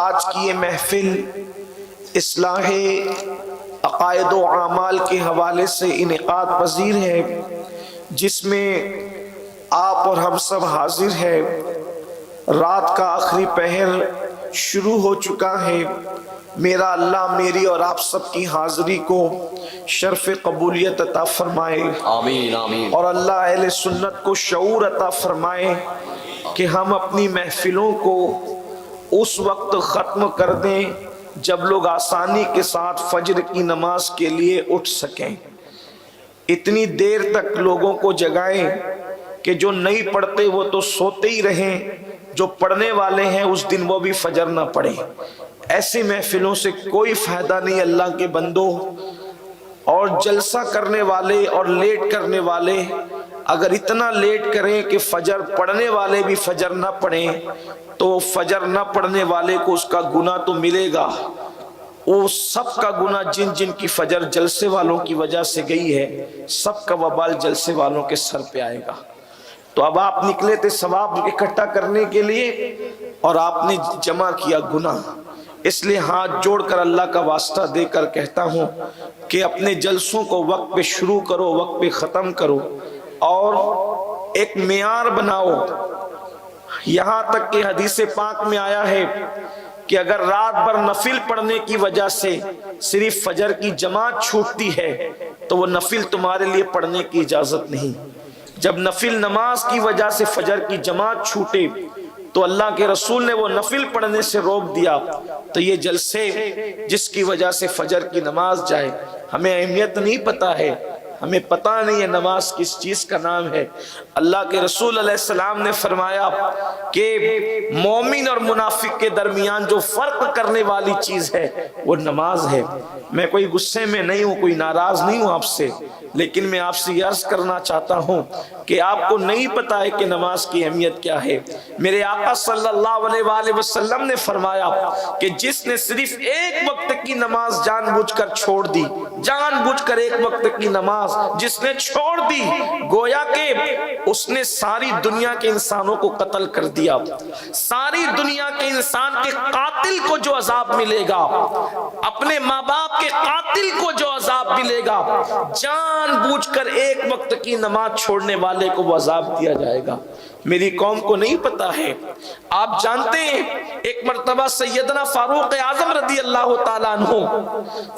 آج کی یہ محفل اصلاح عقائد و اعمال کے حوالے سے انعقاد پذیر ہے، جس میں آپ اور ہم سب حاضر ہیں۔ رات کا آخری پہر شروع ہو چکا ہے۔ میرا اللہ میری اور آپ سب کی حاضری کو شرف قبولیت عطا فرمائے، آمین آمین۔ اور اللہ اہل سنت کو شعور عطا فرمائے کہ ہم اپنی محفلوں کو اس وقت ختم کر دیں جب لوگ آسانی کے ساتھ فجر کی نماز کے لیے اٹھ سکیں۔ اتنی دیر تک لوگوں کو جگائیں کہ جو نہیں پڑھتے وہ تو سوتے ہی رہیں، جو پڑھنے والے ہیں اس دن وہ بھی فجر نہ پڑھیں۔ ایسی محفلوں سے کوئی فائدہ نہیں اللہ کے بندو۔ اور جلسہ کرنے والے اور لیٹ کرنے والے اگر اتنا لیٹ کریں کہ فجر پڑھنے والے بھی فجر نہ پڑھیں تو فجر نہ پڑھنے والے کو اس کا گناہ تو ملے گا، وہ سب کا گناہ جن جن کی فجر جلسے والوں کی وجہ سے گئی ہے، سب کا وبال جلسے والوں کے سر پہ آئے گا۔ تو اب آپ نکلے تھے ثواب اکٹھا کرنے کے لیے اور آپ نے جمع کیا گناہ، اس لیے ہاتھ جوڑ کر اللہ کا واسطہ دے کر کہتا ہوں کہ اپنے جلسوں کو وقت پہ شروع کرو، وقت پہ ختم کرو، اور ایک معیار بناؤ۔ یہاں تک کہ حدیث پاک میں آیا ہے کہ اگر رات بھر نفل پڑھنے کی وجہ سے صرف فجر کی جماعت چھوٹتی ہے تو وہ نفل تمہارے لیے پڑھنے کی اجازت نہیں۔ جب نفل نماز کی وجہ سے فجر کی جماعت چھوٹے تو اللہ کے رسول نے وہ نفل پڑھنے سے روک دیا۔ تو یہ جلسے جس کی وجہ سے فجر کی نماز جائے، ہمیں اہمیت نہیں پتا ہے، ہمیں پتہ نہیں ہے نماز کس چیز کا نام ہے۔ اللہ کے رسول علیہ السلام نے فرمایا کہ مومن اور منافق کے درمیان جو فرق کرنے والی چیز ہے وہ نماز ہے۔ میں کوئی غصے میں نہیں ہوں، کوئی ناراض نہیں ہوں آپ سے، لیکن میں آپ سے یہ عرض کرنا چاہتا ہوں کہ آپ کو نہیں پتا ہے کہ نماز کی اہمیت کیا ہے۔ میرے آقا صلی اللہ علیہ وآلہ وسلم نے فرمایا کہ جس نے صرف ایک وقت کی نماز جان بوجھ کر چھوڑ دی، جان بوجھ کر ایک وقت کی نماز جس نے چھوڑ دی، گویا کہ اس نے ساری دنیا کے انسانوں کو قتل کر دیا۔ ساری دنیا کے انسان کے قاتل کو جو عذاب ملے گا، اپنے ماں باپ کے قاتل کو جو عذاب ملے گا، جان بوجھ کر ایک وقت کی نماز چھوڑنے والے کو وہ عذاب دیا جائے گا۔ میری قوم کو نہیں پتا ہے۔ آپ جانتے ہیں ایک مرتبہ سیدنا فاروق اعظم رضی اللہ تعالیٰ عنہ،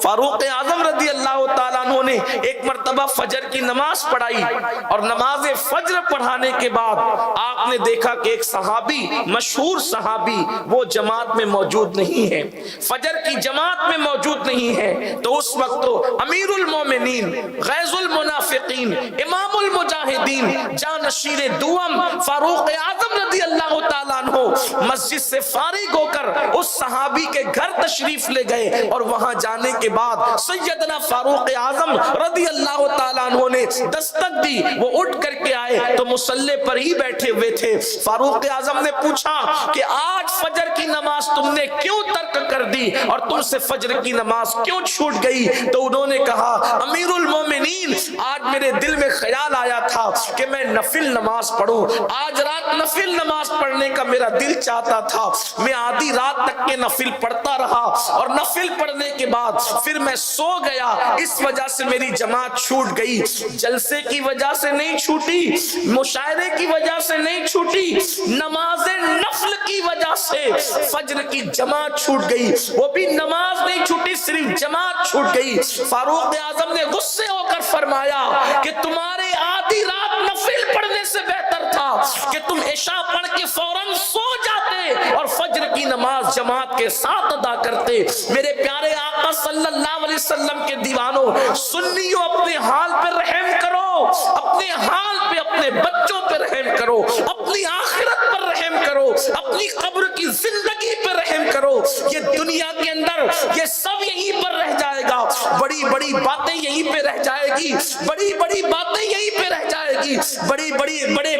فاروق اعظم رضی اللہ تعالیٰ عنہ نے ایک مرتبہ فجر کی نماز پڑھائی، اور نماز فجر پڑھانے کے بعد آپ نے دیکھا کہ ایک صحابی، مشہور صحابی، وہ جماعت میں موجود نہیں ہے، فجر کی جماعت میں موجود نہیں ہے۔ تو اس وقت تو امیر المومنین، غیظ المنافقین، امام المجاہدین، جانشین دوم فاروق اعظم رضی اللہ تعالیٰ عنہ مسجد سے فارغ ہو کر اس صحابی کے گھر تشریف لے گئے، اور وہاں جانے کے بعد سیدنا فاروق اعظم رضی اللہ تعالیٰ عنہ نے دستک دی، وہ اٹھ کر کے آئے تو مصلی پر ہی بیٹھے ہوئے تھے۔ فاروق اعظم نے پوچھا کہ آج فجر کی نماز تم نے کیوں ترک کر دی اور تم سے فجر کی نماز کیوں چھوٹ گئی؟ تو انہوں نے کہا امیر المومنین، آج میرے دل میں خیال آیا تھا کہ میں نفل نماز پڑھوں، آج رات نفل نماز پڑھنے کا میرا دل چاہتا تھا، میں آدھی رات تک کے نفل پڑھتا رہا، اور نفل پڑھنے کے بعد پھر میں سو گیا، اس وجہ سے میری جماعت چھوٹ گئی۔ جلسے کی وجہ سے نہیں چھوٹی، مشاعرے کی وجہ سے نہیں چھوٹی، نماز نفل کی وجہ سے فجر کی جماعت چھوٹ گئی، وہ بھی نماز نہیں چھوٹی، صرف جماعت چھوٹ گئی۔ فاروق اعظم نے غصے ہو کر فرمایا کہ تمہارے آدھی رات نفل پڑھنے سے بہتر تھا کہ تم عشاء پڑھ کے فوراً سو جاتے اور فجر کی نماز جماعت کے ساتھ ادا کرتے۔ میرے پیارے آقا صلی اللہ علیہ وسلم کے دیوانوں، سنیوں، اپنے حال پہ رحم کرو، اپنے حال پہ، اپنے بچوں پہ رحم کرو، اپنی آخرت پر رحم کرو، اپنی قبر کی زندگی پہ رحم کرو۔ یہ دنیا کے اندر یہ سب یہیں پر رہ جائے گا، بڑی بڑی باتیں یہیں پہ رہ جائے گی، بڑی بڑی باتیں یہیں پہ رہ جائے گی، بڑے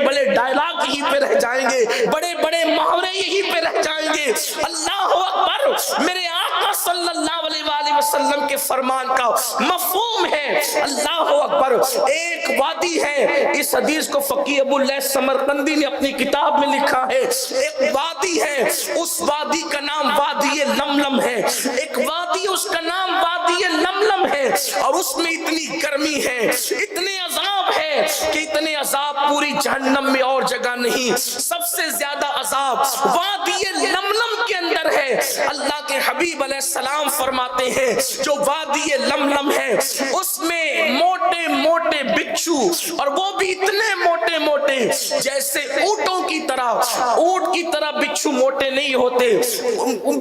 بڑے ڈائلاگ یہیں پہ رہ جائیں گے، بڑے بڑے محاورے یہیں پہ رہ جائیں گے۔ اللہ اکبر! میرے آقا صلی اللہ علیہ وآلہ وسلم کے فرمان کا مفہوم ہے۔ اللہ اکبر۔ ایک وادی ہے، اس حدیث کو فقیہ ابو اللیث سمرقندی نے اپنی کتاب میں لکھا ہے، ایک وادی ہے، اس وادی کا نام وادی لملم ہے، ایک وادی اس کا نام وادی لملم ہے، اور اس میں اتنی گرمی ہے، اتنے عذاب ہے کہ اتنے عذاب پوری جہنم میں اور جگہ نہیں۔ سب سے زیادہ عذاب وادی لملم کے اندر ہے۔ اللہ کے حبیب علیہ السلام فرماتے ہیں جو وادی لملم ہے اس میں موٹے موٹے بچھو، اور وہ بھی اتنے موٹے موٹے جیسے اونٹوں کی طرح، اونٹ کی طرح بچھو موٹے نہیں ہوتے،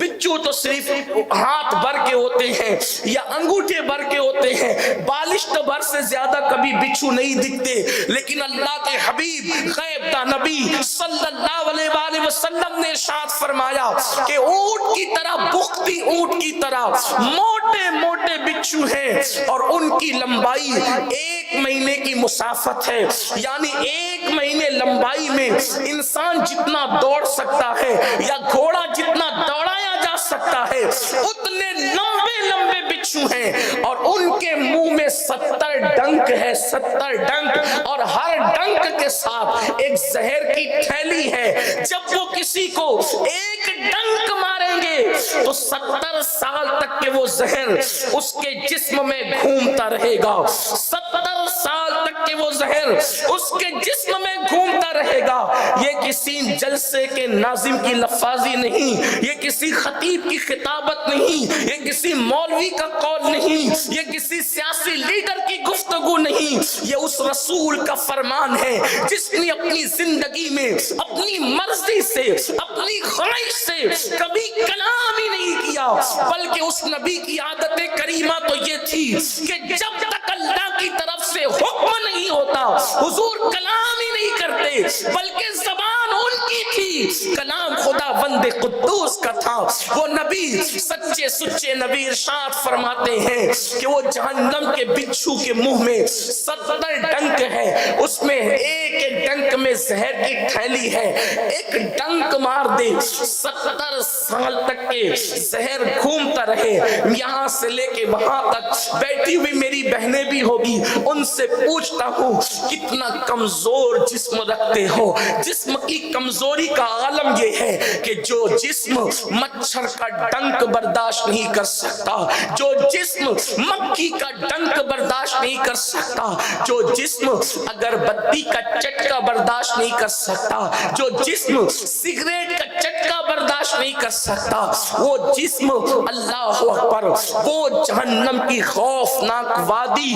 بچھو تو صرف ہاتھ بھر کے ہوتے ہیں یا انگوٹھے بھر کے ہوتے ہیں، بالشت بھر سے زیادہ کبھی بچھو نہیں دکھتے، لیکن اللہ کے حبیب غیب دا نبی صلی اللہ علیہ وآلہ وسلم نے ارشاد فرمایا کہ اونٹ کی طرح، بختی اونٹ کی طرح موٹے موٹے بچھو ہیں، اور ان کی لمبائی 1 مہینے کی مسافت ہے، یعنی 1 مہینے لمبائی میں انسان جتنا دوڑ سکتا ہے یا گھوڑا جتنا دوڑایا جا سکتا ہے اتنے لمبے لمبے بچھو ہیں، اور ان کے منہ میں 70 ڈنک ہے، 70 ڈنک، اور ہر ڈنک کے ساتھ ایک زہر کی تھیلی ہے۔ جب وہ کسی کو ایک ڈنک ماریں گے تو 70 سال تک کے وہ زہر اس کے جسم میں گھومتا رہے گا، 70 سال تک کے وہ زہر اس کے جسم میں گھومتا رہے گا۔ یہ کسی جلسے کے ناظم کی لفاظی نہیں، یہ کسی خطیب کی خطابت نہیں، یہ کسی مولوی کا قول نہیں، یہ کسی سیاسی لیڈر کی گفتگو نہیں، یہ اس رسول کا فرمان ہے جس نے اپنی زندگی میں اپنی مرضی سے، اپنی خواہش سے کبھی کلام ہی نہیں کیا، بلکہ اس نبی کی عادت کریمہ تو یہ تھی کہ جب تک اللہ کی طرف سے حکم نہیں ہوتا حضور کلام ہی نہیں کرتے، بلکہ زبان ان کی تھی، کلام خدا بند قدوس کا تھا۔ وہ نبی سچے سچے نبی ارشاد فرماتے ہیں کہ وہ جہنم کے بچھو کے منہ میں 70 ڈنک ہے، اس میں ایک ایک ڈنک میں زہر کی تھیلی ہے، ایک ڈنک مار دے 70 سال تک کے زہر گھومتا رہے، یہاں سے لے کے وہاں تک۔ بیٹھی ہوئی میری بہنیں بھی ہوگی، ان سے پوچھتا ہوں کتنا کمزور جسم رکھتے ہو؟ جسم کی کمزوری کا عالم یہ ہے کہ جو جسم مچھر کا ڈنک برداشت نہیں کر سکتا، جو جسم مکھی کا ڈنک برداشت نہیں کر سکتا، جو جسم اگر بتی کا چٹکا برداشت نہیں کر سکتا، جو جسم سگریٹ کا چٹکا برداشت نہیں کر سکتا، وہ جسم اللہ اکبر، وہ جہنم کی خوفناک وادی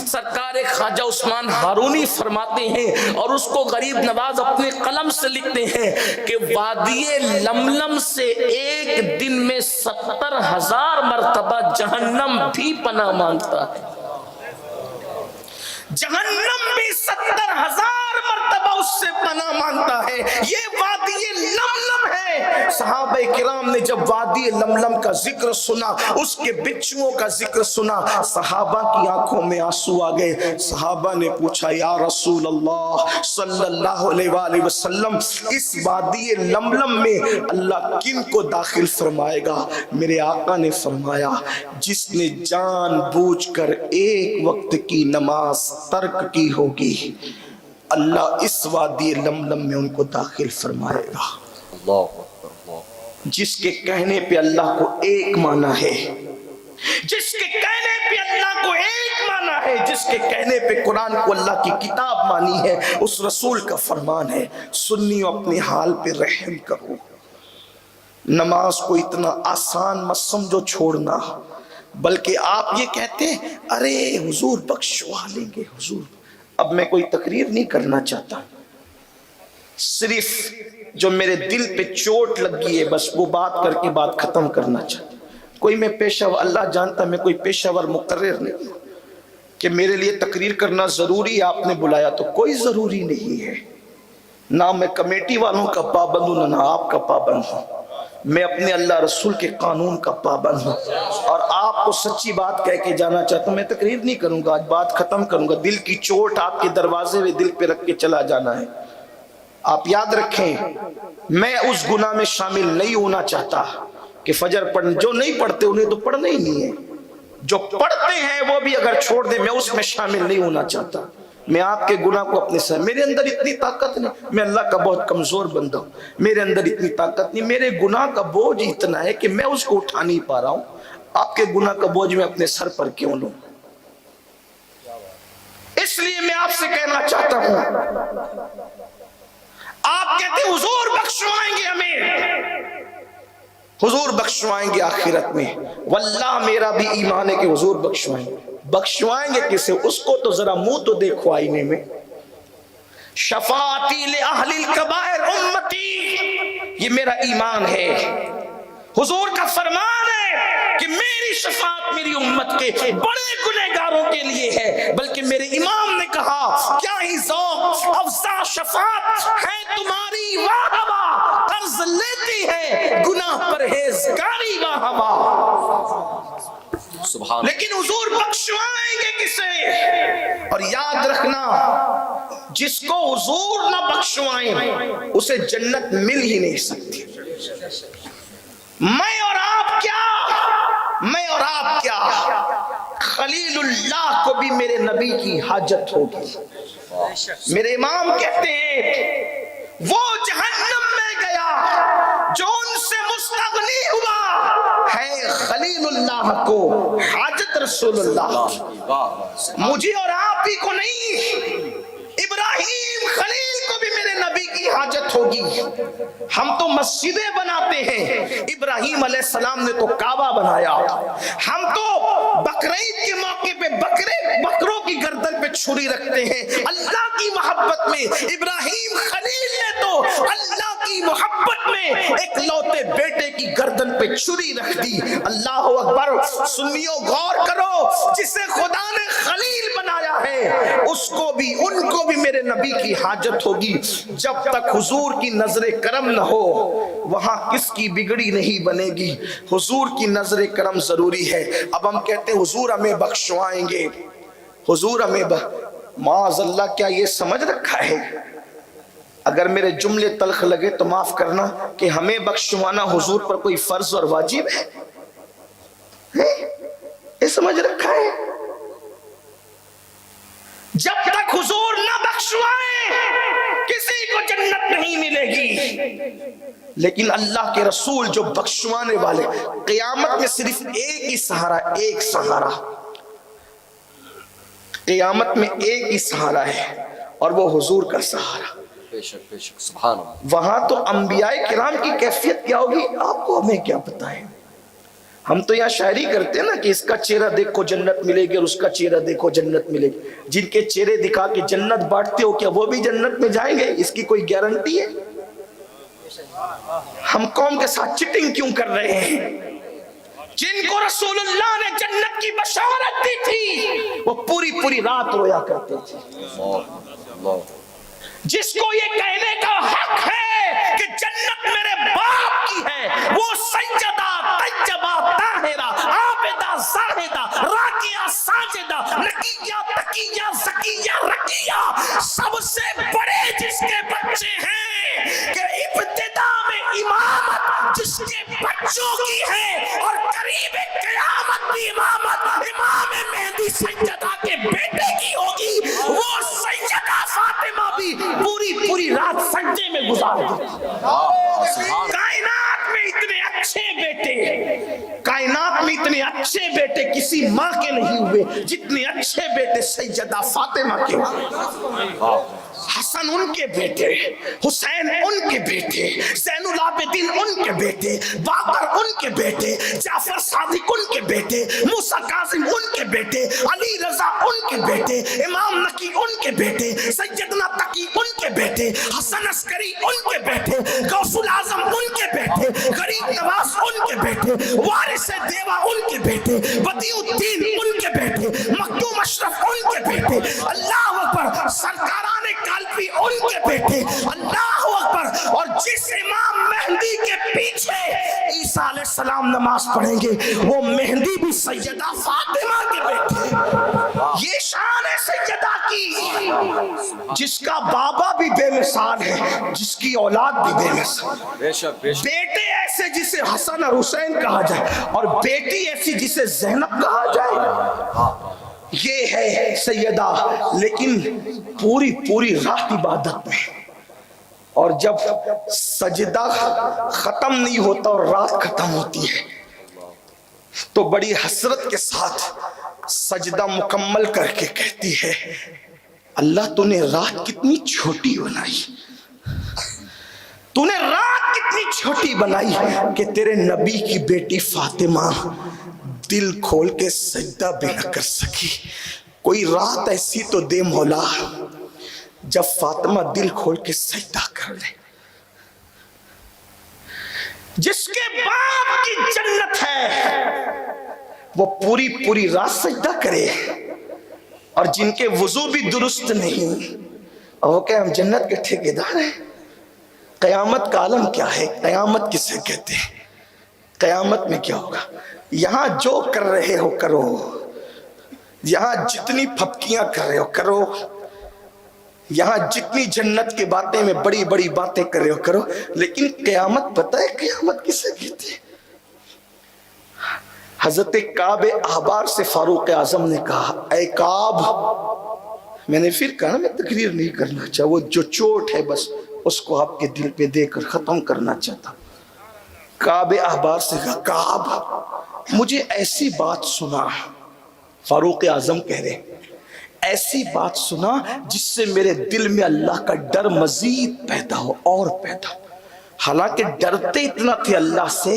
سرکار خواجہ عثمان ہارونی فرماتے ہیں، اور اس کو غریب نواز اپنے قلم سے لکھتے ہیں کہ وادی لملم سے ایک دن میں 70,000 مرتبہ جہنم بھی پناہ مانگتا ہے، جہنم بھی 70,000 مرتبہ اس سے پناہ مانگتا ہے۔ یہ وادی لملم ہے۔ صحابہ کرام نے جب وادی لملم کا ذکر سنا، اس کے بچھوؤں کا ذکر سنا، صحابہ کی آنکھوں میں آنسو آ گئے۔ صحابہ نے پوچھا یا رسول اللہ صلی اللہ علیہ وآلہ وسلم، اس وادی لملم میں اللہ کن کو داخل فرمائے گا؟ میرے آقا نے فرمایا جس نے جان بوجھ کر ایک وقت کی نماز ترک کی ہوگی، اللہ اس وادی لملم میں ان کو داخل فرمائے گا۔ اللہ جس کے کہنے پہ اللہ کو ایک معنی ہے، جس کے کہنے پہ اللہ کو ایک معنی ہے، جس کے کہنے پہ قرآن کو اللہ کی کتاب مانی ہے، اس رسول کا فرمان ہے سنیو اپنے حال پہ رحم کرو۔ نماز کو اتنا آسان مت سمجھو چھوڑنا، بلکہ آپ یہ کہتے ہیں ارے حضور بخشوا لیں گے حضور۔ اب میں کوئی تقریر نہیں کرنا چاہتا، صرف جو میرے دل پہ چوٹ لگی ہے بس وہ بات کر کے بات ختم کرنا چاہتا۔ کوئی میں پیشہ ور، اللہ جانتا میں کوئی پیشہ ور مقرر نہیں کہ میرے لیے تقریر کرنا ضروری ہے، آپ نے بلایا تو کوئی ضروری نہیں ہے۔ نہ میں کمیٹی والوں کا پابند ہوں، نہ آپ کا پابند ہوں، میں اپنے اللہ رسول کے قانون کا پابند ہوں، اور آپ کو سچی بات کہہ کے جانا چاہتا ہوں۔ میں تقریر نہیں کروں گا، آج بات ختم کروں گا، دل کی چوٹ آپ کے دروازے میں دل پہ رکھ کے چلا جانا ہے۔ آپ یاد رکھیں میں اس گناہ میں شامل نہیں ہونا چاہتا کہ فجر پڑھ، جو نہیں پڑھتے انہیں تو پڑھنا ہی نہیں ہے، جو پڑھتے ہیں وہ بھی اگر چھوڑ دیں، میں اس میں شامل نہیں ہونا چاہتا. میں آپ کے گناہ کو اپنے ساتھ، میرے اندر اتنی طاقت نہیں، میں اللہ کا بہت کمزور بندہ ہوں، میرے اندر اتنی طاقت نہیں، میرے گناہ کا بوجھ اتنا ہے کہ میں اس کو اٹھا نہیں پا رہا ہوں. آپ کے گناہ کا بوجھ میں اپنے سر پر کیوں لوں؟ اس لیے میں آپ سے کہنا چاہتا ہوں، آپ کہتے ہیں حضور بخشوائیں گے ہمیں، حضور بخشوائیں گے آخرت میں. واللہ میرا بھی ایمان ہے کہ حضور بخشوائیں گے. بخشوائیں گے کسے؟ اس کو تو ذرا منہ تو دیکھو آئینے میں. شفاعتی لأہل الکبائر امتی، یہ میرا ایمان ہے. حضور کا فرمان ہے کہ میری شفاعت میری امت کے بڑے گنہگاروں کے لیے ہے. بلکہ میرے امام نے کہا کیا ہی ذوق افزا شفاعت ہے تمہاری، واہ واہ قرض لیتی ہے گناہ پرہیزگاری، واہ واہ. لیکن حضور بخشوائیں گے کسے؟ اور یاد رکھنا، جس کو حضور نہ بخشوائیں اسے جنت مل ہی نہیں سکتی. میں اور آپ کیا خلیل اللہ کو بھی میرے نبی کی حاجت ہوگی. میرے امام کہتے ہیں وہ جہنم میں گیا جو ان سے مستغنی ہوا ہے خلیل اللہ کو حاجت رسول اللہ. مجھے اور آپ ہی کو نہیں، ابراہیم خلیل کو بھی میرے نبی کی حاجت ہوگی. ہم تو مسجدیں بناتے ہیں، ابراہیم علیہ السلام نے تو کعبہ بنایا. ہم تو بقرعید کے موقع پہ بکروں کی گردن پہ چھری رکھتے ہیں. اللہ کی محبت میں ابراہیم خلیل نے تو اللہ کی محبت میں ایک لوتے بیٹے کی گردن پہ چھری رکھ دی. اللہ اکبر. سنیو غور کرو، جسے خدا نے خلیل بنایا ہے اس کو بھی ان کو بھی میرے نبی کی حاجت ہوگی. جب تک حضور کی نظر کرم نہ ہو وہاں کس کی بگڑی نہیں بنے گی. حضور کی نظر کرم ضروری ہے. اب ہم کہتے ہیں حضور ہمیں بخشوائیں گے، حضور ہمیں معاذ اللہ کیا یہ سمجھ رکھا ہے؟ اگر میرے جملے تلخ لگے تو معاف کرنا کہ ہمیں بخشوانا حضور پر کوئی فرض اور واجب ہے؟ یہ سمجھ رکھا ہے؟ جب تک حضور نہ بخشوائیں کسی کو جنت نہیں ملے گی. لیکن اللہ کے رسول جو بخشوانے والے، قیامت میں صرف ایک ہی سہارا، ایک سہارا قیامت میں ایک ہی سہارا ہے اور وہ حضور کا سہارا. بے شک بے شک سبحان اللہ. وہاں تو انبیاء کرام کی کیفیت کیا ہوگی آپ کو ہمیں کیا پتہ ہے. ہم تو یہاں شاعری کرتے ہیں نا کہ اس کا چہرہ دیکھو جنت ملے گی اور اس کا چہرہ دیکھو جنت ملے گی. جن کے چہرے دکھا کے جنت بانٹتے ہو کیا وہ بھی جنت میں جائیں گے؟ اس کی کوئی گارنٹی ہے؟ ہم قوم کے ساتھ چٹنگ کیوں کر رہے ہیں؟ جن کو رسول اللہ نے جنت کی بشارت دی تھی وہ پوری رات رویا کرتے تھے. جس کو یہ کہنے کا حق ہے کہ جنت میرے باپ کی ہے، وہ سجدہ طیبہ طاہرہ عابدہ زاہدہ راکعہ ساجدہ نقیہ تقیہ زکیہ رقیہ سب سے بڑے جس کے بچے ہیں کہ ابتدا میں امامت جس کے بچوں کی ہے اور قریب قیامت بھی امامت امام مہدی سیدہ کے بیٹے کی ہوگی. وہ سیدہ فاطمہ بھی پوری رات سجدے میں گزار دی. کائنات میں اتنے اچھے بیٹے کسی ماں کے نہیں ہوئے جتنے اچھے بیٹے سیدہ فاطمہ کے ہوئے. حسن ان کے بیٹے، حسین ان کے بیٹے، زین العابدین ان کے بیٹے، باقر ان کے بیٹے، جعفر صادق ان کے بیٹے، موسیٰ کاظم ان کے بیٹے، علی رضا ان کے بیٹے، امام نقی ان کے بیٹے، سیدنا تقی ان کے بیٹے، حسن عسکری ان کے بیٹے، غوث الاعظم ان کے بیٹے، غریب نواز ان کے بیٹے، وارث دیوا ان کے بیٹے، بدیع الدین ان کے بیٹے، مخدوم اشرف ان کے بیٹے. اللہ اکبر. سرکاران کالپی ان کے بیٹے. اللہ اکبر. اور جس امام مہدی کے پیچھے عیسیٰ علیہ السلام نماز پڑھیں گے وہ مہدی بھی سیدہ فاطمہ کے بیٹے. یہ شان ہے سیدہ کی، جس کا بابا بھی بے مثال ہے، جس کی اولاد بھی بے مثال. بیٹے ایسے جس جسے حسن اور حسین کہا جائے، اور بیٹی ایسی جسے زینب کہا جائے، یہ ہے سیدہ، لیکن پوری رات عبادت میں، اور جب سجدہ ختم نہیں ہوتا اور رات ختم ہوتی ہے تو بڑی حسرت کے ساتھ سجدہ مکمل کر کے کہتی ہے، اللہ تو نے رات کتنی چھوٹی بنائی، تو نے رات کتنی چھوٹی بنائی کہ تیرے نبی کی بیٹی فاطمہ دل کھول کے سجدہ بھی نہ کر سکی، کوئی رات ایسی تو دے مولا جب فاطمہ دل کھول کے سجدہ کر لے، جس کے باپ کی جنت ہے وہ پوری رات سجدہ کرے، اور جن کے وضو بھی درست نہیں، اور وہ کہ ہم جنت کے ٹھیکیدار ہیں۔ قیامت کا عالم کیا ہے؟ قیامت کسے کہتے ہیں؟ قیامت میں کیا ہوگا؟ یہاں جو کر رہے ہو کرو، یہاں جتنی پھپکیاں کر رہے ہو کرو، یہاں جتنی جنت کی باتیں میں بڑی باتیں کر رہے ہو کرو، لیکن قیامت پتہ ہے قیامت کسے کہتے ہیں؟ حضرت کعب احبار سے فاروق اعظم نے کہا، اے کعب، میں نے پھر کہا میں تقریر نہیں کرنا چاہتا، وہ جو چوٹ ہے بس اس کو آپ کے دل پہ دے کر ختم کرنا چاہتا۔ کعب احبار سے کہا، کعب مجھے ایسی بات سنا، فاروق اعظم کہہ رہے ایسی بات سنا جس سے میرے دل میں اللہ کا ڈر مزید پیدا ہو اور پیدا ہو۔ حالانکہ ڈرتے اتنا تھے اللہ سے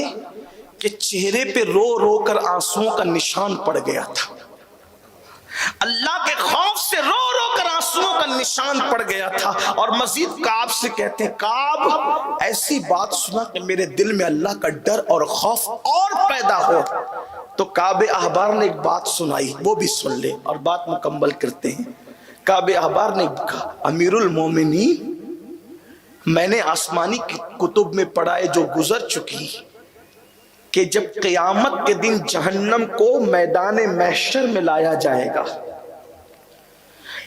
کہ چہرے پہ رو کر آنسوؤں کا نشان پڑ گیا تھا، اللہ کے خوف سے رو کر آنسوؤں کا نشان پڑ گیا تھا، اور مزید کعب سے کہتے ہیں، کعب ایسی بات سنا کہ میرے دل میں اللہ کا ڈر اور خوف اور پیدا ہو۔ تو کعب احبار نے ایک بات سنائی، وہ بھی سن لے اور بات مکمل کرتے ہیں۔ کعب احبار نے کہا، امیر المومنین، میں نے آسمانی کتب میں پڑھا ہے جو گزر چکی، کہ جب قیامت کے دن جہنم کو میدان محشر میں لایا جائے گا،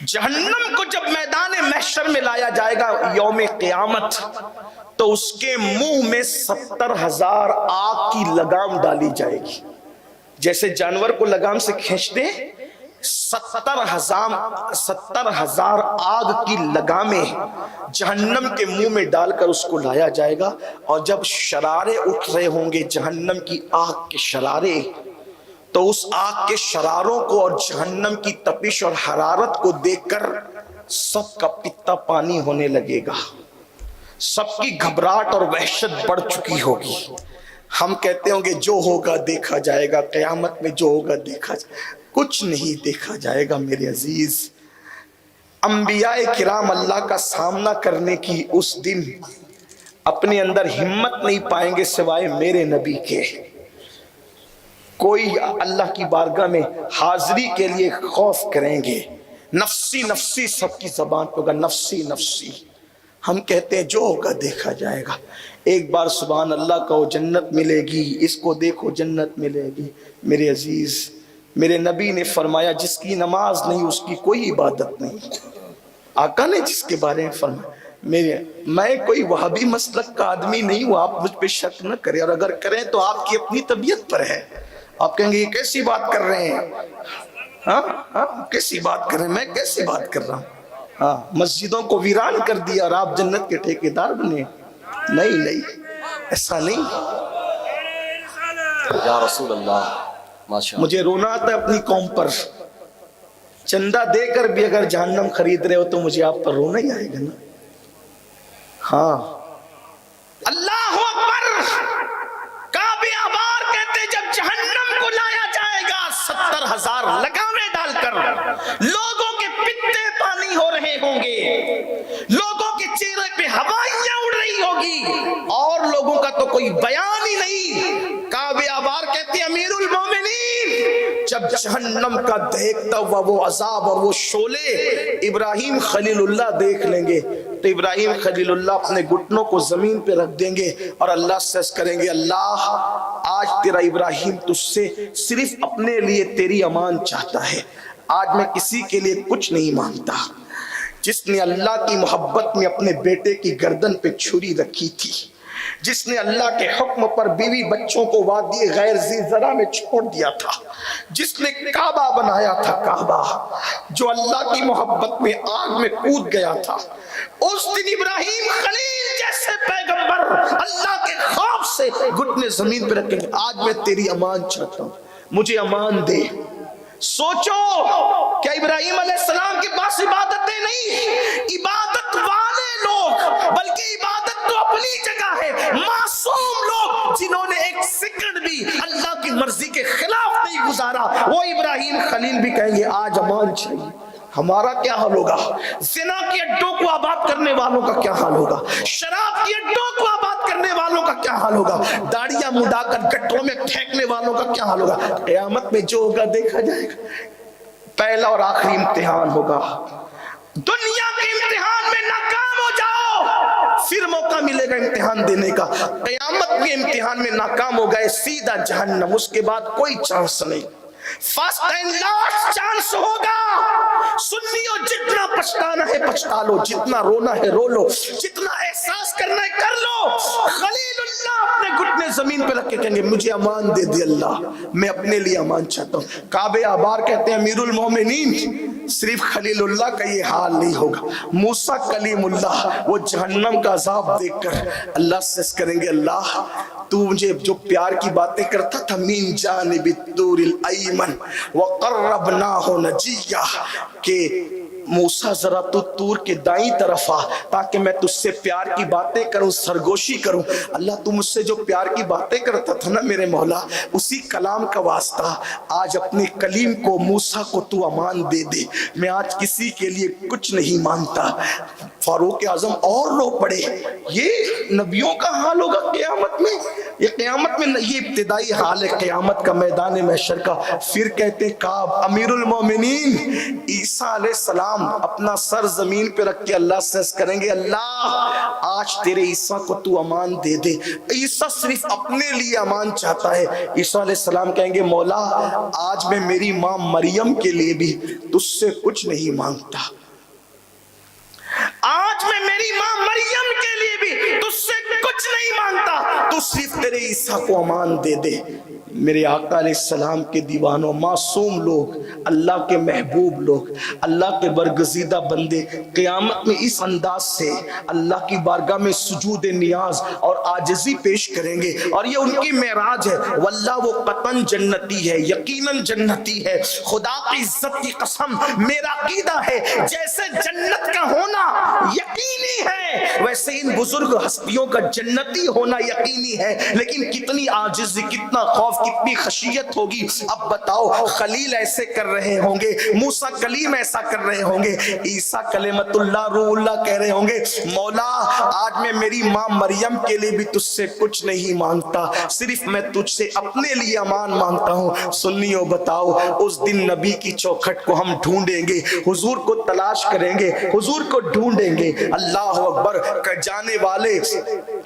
جہنم کو جب میدان محشر میں لایا جائے گا یوم قیامت، تو اس کے منہ میں 70,000 آگ کی لگام ڈالی جائے گی، جیسے جانور کو لگام سے کھینچتے 70,000 آگ کی لگامیں جہنم کے منہ میں ڈال کر اس کو لایا جائے گا، اور جب شرارے اٹھ رہے ہوں گے جہنم کی آگ کے شرارے، تو اس آگ کے شراروں کو اور جہنم کی تپش اور حرارت کو دیکھ کر سب کا پتا پانی ہونے لگے گا، سب کی گھبراہٹ اور وحشت بڑھ چکی ہوگی۔ ہم کہتے ہوں گے جو ہوگا دیکھا جائے گا، قیامت میں جو ہوگا دیکھا جائے گا، کچھ نہیں دیکھا جائے گا میرے عزیز۔ انبیاء کرام اللہ کا سامنا کرنے کی اس دن اپنے اندر ہمت نہیں پائیں گے سوائے میرے نبی کے۔ کوئی اللہ کی بارگاہ میں حاضری کے لیے خوف کریں گے، نفسی نفسی سب کی زبان پہ ہوگا، نفسی نفسی۔ ہم کہتے ہیں جو ہوگا دیکھا جائے گا، ایک بار سبحان اللہ کہو جنت ملے گی، اس کو دیکھو جنت ملے گی۔ میرے عزیز، میرے نبی نے فرمایا جس کی نماز نہیں اس کی کوئی عبادت نہیں۔ آقا نے جس کے بارے میں فرمایا، میں کوئی وہابی مسلک کا آدمی نہیں ہوں، آپ مجھ پہ شک نہ کریں، اور اگر کریں تو آپ کی اپنی طبیعت پر ہے۔ آپ کہیں گے یہ کیسی بات کر رہے ہیں، ہاں کیسی بات کر رہے ہیں، میں کیسی بات کر رہا ہوں؟ ہاں، مسجدوں کو ویران کر دیا اور آپ جنت کے ٹھیکیدار بنے؟ نہیں، ایسا نہیں۔ یا رسول اللہ، مجھے رونا آتا ہے اپنی قوم پر، چندہ دے کر بھی اگر جہنم خرید رہے ہو تو مجھے آپ پر رونا ہی آئے گا نا۔ ہاں، اللہ اکبر۔ کعب احبار کہتے جب جہنم کو لایا جائے گا 70,000 لگامیں ڈال کر، لوگوں کے پتے پانی ہو رہے ہوں گے، لوگوں کے چہرے پہ ہوائیاں اڑ رہی ہوگی، اور لوگوں کا تو کوئی بیان ہی نہیں۔ کعب احبار کہتے ہیں امیر المومنین، جب جہنم کا دیکھتا ہوا وہ عذاب اور وہ شعلے ابراہیم خلیل اللہ دیکھ لیں گے تو ابراہیم خلیل اللہ اپنے گھٹنوں کو زمین پہ رکھ دیں گے اور اللہ سے عرض کریں گے، اللہ آج تیرا ابراہیم تجھ سے صرف اپنے لیے تیری امان چاہتا ہے، آج میں کسی کے لیے کچھ نہیں مانگتا۔ جس نے اللہ کی محبت میں اپنے بیٹے کی گردن پہ چھری رکھی تھی، جس نے اللہ کے حکم پر بیوی بچوں کو وادی غیر ذی زرع میں چھوڑ دیا تھا، جس نے کعبہ بنایا تھا، کعبہ جو اللہ کی محبت میں آگ میں کود گیا تھا، اس دن ابراہیم خلیل جیسے پیغمبر اللہ کے خوف سے گھٹنے زمین پہ رکھیں گے، آج میں تیری امان چاہتا ہوں، مجھے امان دے۔ سوچو کیا ابراہیم علیہ السلام کے پاس عبادتیں نہیں، عبادت والے لوگ، بلکہ عبادت تو اپنی جگہ ہے، معصوم لوگ جنہوں نے ایک سیکنڈ بھی اللہ کی مرضی کے خلاف نہیں گزارا، وہ ابراہیم خلیل بھی کہیں گے آج امان چاہیے۔ ہمارا کیا حال ہوگا؟ زنا کے اڈوں کو آباد کرنے والوں کا کیا حال ہوگا؟ شراب کے اڈوں کو آباد کرنے والوں کا کیا حال ہوگا؟ داڑیاں مڈا کر گٹروں میں پھینکنے والوں کا کیا حال ہوگا؟ قیامت میں جو ہوگا دیکھا جائے گا۔ پہلا اور آخری امتحان ہوگا، دنیا کے امتحان میں ناکام ہو جاؤ پھر موقع ملے گا امتحان دینے کا، قیامت کے امتحان میں ناکام ہو گئے سیدھا جہنم، اس کے بعد کوئی چانس نہیں، فرسٹ اینڈ لاسٹ چانس ہوگا۔ سنیو جتنا پچھتانا ہے پچھتا لو، جتنا رونا ہے رو لو، جتنا احساس کرنا ہے کر لو۔ خلیل اللہ اپنے گھٹنے زمین پہ رکھ کے کہیں گے مجھے امان دے دی اللہ، میں اپنے لیے امان چاہتا ہوں۔ کعبہ آبار کہتے ہیں امیر المومنین، صرف خلیل اللہ کا یہ حال نہیں ہوگا۔ موسیٰ کلیم اللہ وہ جہنم کا عذاب دیکھ کر اللہ سے کریں گے اللہ تو مجھے جو پیار کی باتیں کرتا تھا، من جانب الطور الایمن وقربناہ نجیہ، کہ موسیٰ ذرا تو طور کے دائیں طرف آ تاکہ میں تجھ سے پیار کی باتیں کروں، سرگوشی کروں۔ اللہ تو مجھ سے جو پیار کی باتیں کرتا تھا نا میرے مولا، اسی کلام کا واسطہ آج اپنے کلیم کو موسیٰ کو تو امان دے دے، میں آج کسی کے لیے کچھ نہیں مانتا۔ فاروق اعظم اور رو پڑے، یہ نبیوں کا حال ہوگا قیامت میں، یہ قیامت میں یہ ابتدائی حال ہے قیامت کا، میدان محشر کا۔ پھر کہتے ہیں کعب امیر المومنین، عیسیٰ علیہ السلام اپنا سر زمین پہ رکھ کے اللہ سے کریں گے اللہ آج تیرے عیسیٰ کو تو امان دے دے۔ عیسیٰ صرف اپنے لیے امان چاہتا ہے، عیسیٰ علیہ السلام کہیں گے مولا آج میں میری ماں مریم کے لیے بھی تجھ سے کچھ نہیں مانگتا، آج میں میری ماں مریم کے لیے بھی تجھ سے کچھ نہیں مانگتا، تو صرف تیرے عیسیٰ کو امان دے دے۔ میرے آقا علیہ السلام کے دیوانوں، معصوم لوگ، اللہ کے محبوب لوگ، اللہ کے برگزیدہ بندے قیامت میں اس انداز سے اللہ کی بارگاہ میں سجود نیاز اور عاجزی پیش کریں گے، اور یہ ان کی معراج ہے۔ واللہ وہ قطعاً جنتی ہے، یقیناً جنتی ہے، خدا کی عزت کی قسم میرا عقیدہ ہے جیسے جنت کا ہونا یقینی ہے ویسے ان بزرگ ہستیوں کا جنتی ہونا یقینی ہے، لیکن کتنی عاجزی، کتنا خوف، کتنی خشیت ہوگی۔ اب بتاؤ خلیل ایسے کر رہے ہوں گے، موسیٰ کلیم ایسا کر رہے ہوں گے، عیسیٰ کلمت اللہ روح اللہ کہہ رہے ہوں گے مولا آج میں میری ماں مریم کے لیے بھی تجھ سے کچھ نہیں مانگتا، صرف میں تجھ سے اپنے لیے امان مانگتا ہوں۔ سنیو بتاؤ اس دن نبی کی چوکھٹ کو ہم ڈھونڈیں گے، حضور کو تلاش کریں گے، حضور کو ڈھونڈیں گے، اللہ اکبر کہ جانے والے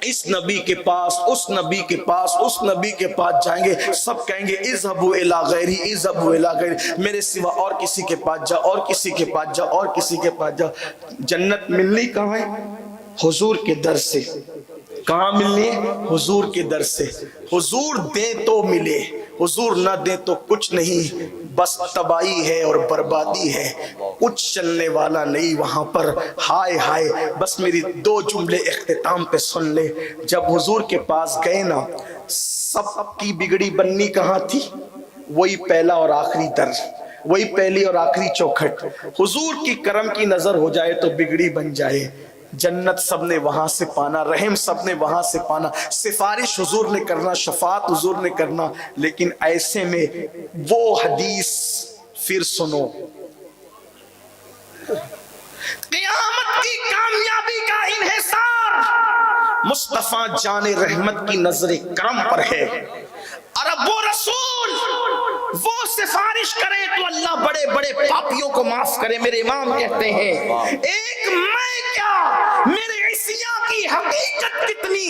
اس نبی کے پاس، اس نبی کے پاس، اس نبی کے پاس جائیں گے، سب کہیں گے اذهبوا الی غیری، اذهبوا الی غیری، میرے سوا اور کسی کے پاس جا، اور کسی کے پاس جا، اور کسی کے پاس جا۔ جنت ملنی کہاں ہے؟ حضور کے در سے۔ کہاں ملنی ہے؟ حضور کے در سے۔ حضور دیں تو ملے، حضور نہ دیں تو کچھ نہیں، بس تباہی ہے اور بربادی ہے، کچھ چلنے والا نہیں وہاں پر۔ ہائے ہائے، بس میری دو جملے اختتام پہ سن لے۔ جب حضور کے پاس گئے نا، سب کی بگڑی بننی کہاں تھی؟ وہی پہلا اور آخری در، وہی پہلی اور آخری چوکھٹ۔ حضور کی کرم کی نظر ہو جائے تو بگڑی بن جائے۔ جنت سب نے وہاں سے پانا، رحم سب نے وہاں سے پانا، سفارش حضور نے کرنا، شفاعت حضور نے کرنا۔ لیکن ایسے میں وہ حدیث پھر سنو، قیامت کی کامیابی کا انحصار مصطفیٰ جان رحمت کی نظر کرم پر ہے، اور اب وہ رسول وہ سفارش کرے تو اللہ بڑے بڑے پاپیوں کو معاف کرے۔ میرے امام کہتے ہیں ایک میں کیا میرے عیسیٰ کی حقیقت کتنی،